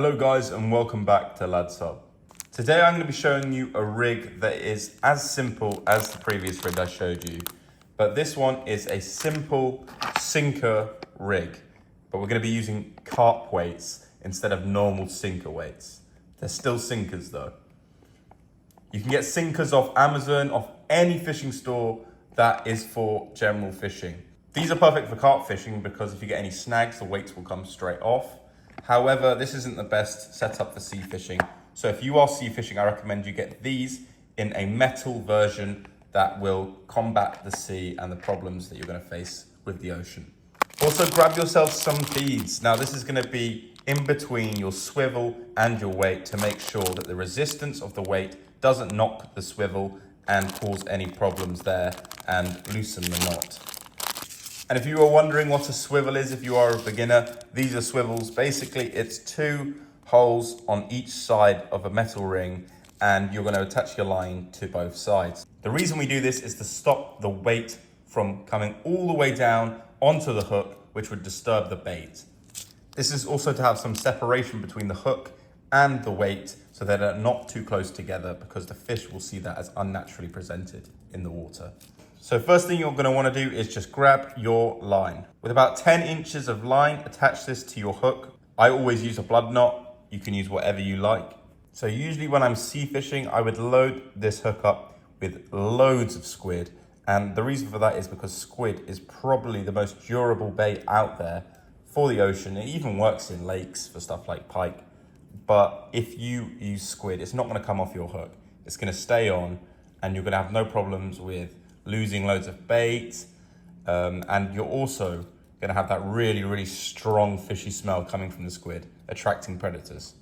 Hello guys and welcome back to Lads Hub. Today I'm going to be showing you a rig that is as simple as the previous rig I showed you, but this one is a simple sinker rig, but we're going to be using carp weights instead of normal sinker weights. They're still sinkers though. You can get sinkers off Amazon, off any fishing store that is for general fishing. These are perfect for carp fishing because if you get any snags, the weights will come straight off. However, this isn't the best setup for sea fishing. So if you are sea fishing, I recommend you get these in a metal version that will combat the sea and the problems that you're going to face with the ocean. Also, grab yourself some beads. Now, this is going to be in between your swivel and your weight to make sure that the resistance of the weight doesn't knock the swivel and cause any problems there and loosen the knot. And if you are wondering what a swivel is, if you are a beginner, these are swivels. Basically, it's two holes on each side of a metal ring, and you're going to attach your line to both sides. The reason we do this is to stop the weight from coming all the way down onto the hook, which would disturb the bait. This is also to have some separation between the hook and the weight so that they're not too close together, because the fish will see that as unnaturally presented in the water. So first thing you're going to want to do is just grab your line. With about 10 inches of line, attach this to your hook. I always use a blood knot. You can use whatever you like. So usually when I'm sea fishing, I would load this hook up with loads of squid. And the reason for that is because squid is probably the most durable bait out there for the ocean. It even works in lakes for stuff like pike. But if you use squid, it's not going to come off your hook. It's going to stay on, and you're going to have no problems with losing loads of bait, and you're also going to have that really strong fishy smell coming from the squid, attracting predators.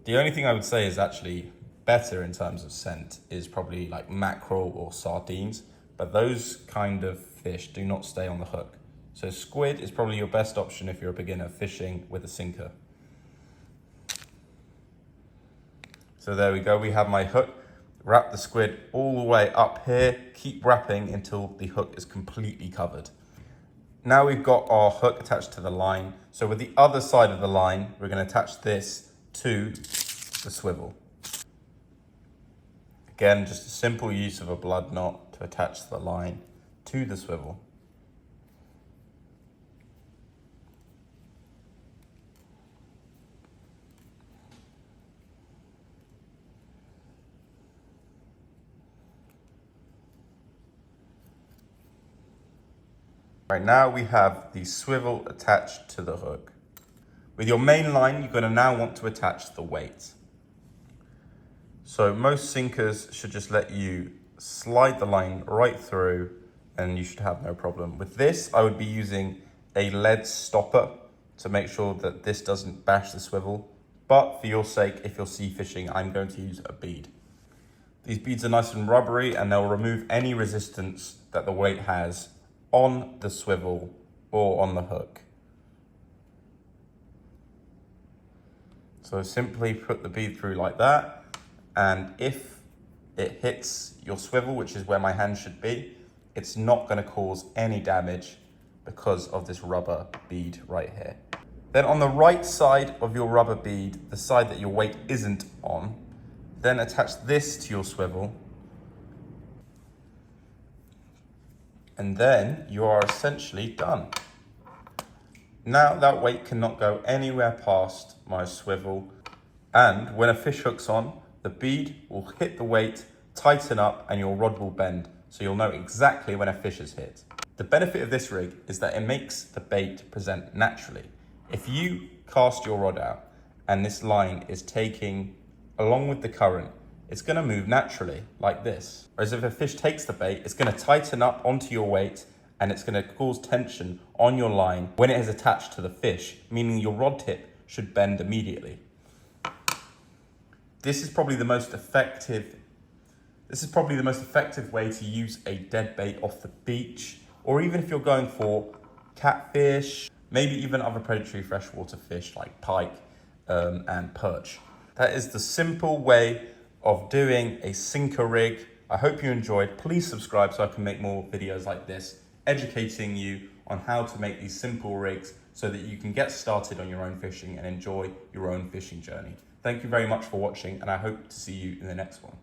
The only thing I would say is actually better in terms of scent is probably like mackerel or sardines, but those kind of fish do not stay on the hook. So squid is probably your best option if you're a beginner fishing with a sinker. So there we go, we have my hook. Wrap the squid all the way up here, keep wrapping until the hook is completely covered. Now we've got our hook attached to the line. So with the other side of the line, we're going to attach this to the swivel. Again, just a simple use of a blood knot to attach the line to the swivel. Right now we have the swivel attached to the hook. With your main line, you're going to now want to attach the weight. So most sinkers should just let you slide the line right through and you should have no problem. With this, I would be using a lead stopper to make sure that this doesn't bash the swivel. But for your sake, if you're sea fishing, I'm going to use a bead. These beads are nice and rubbery and they'll remove any resistance that the weight has on the swivel or on the hook. So simply put the bead through like that, and if it hits your swivel, which is where my hand should be, it's not going to cause any damage because of this rubber bead right here. Then on the right side of your rubber bead, the side that your weight isn't on, then attach this to your swivel. And then you are essentially done. Now that weight cannot go anywhere past my swivel. And when a fish hooks on, the bead will hit the weight, tighten up, and your rod will bend. So you'll know exactly when a fish is hit. The benefit of this rig is that it makes the bait present naturally. If you cast your rod out and this line is taking along with the current, it's going to move naturally like this. Whereas if a fish takes the bait, it's going to tighten up onto your weight and it's going to cause tension on your line when it is attached to the fish, meaning your rod tip should bend immediately. This is probably the most effective way to use a dead bait off the beach, or even if you're going for catfish, maybe even other predatory freshwater fish like pike and perch. That is the simple way of doing a sinker rig. I hope you enjoyed. Please subscribe so I can make more videos like this, educating you on how to make these simple rigs so that you can get started on your own fishing and enjoy your own fishing journey. Thank you very much for watching, and I hope to see you in the next one.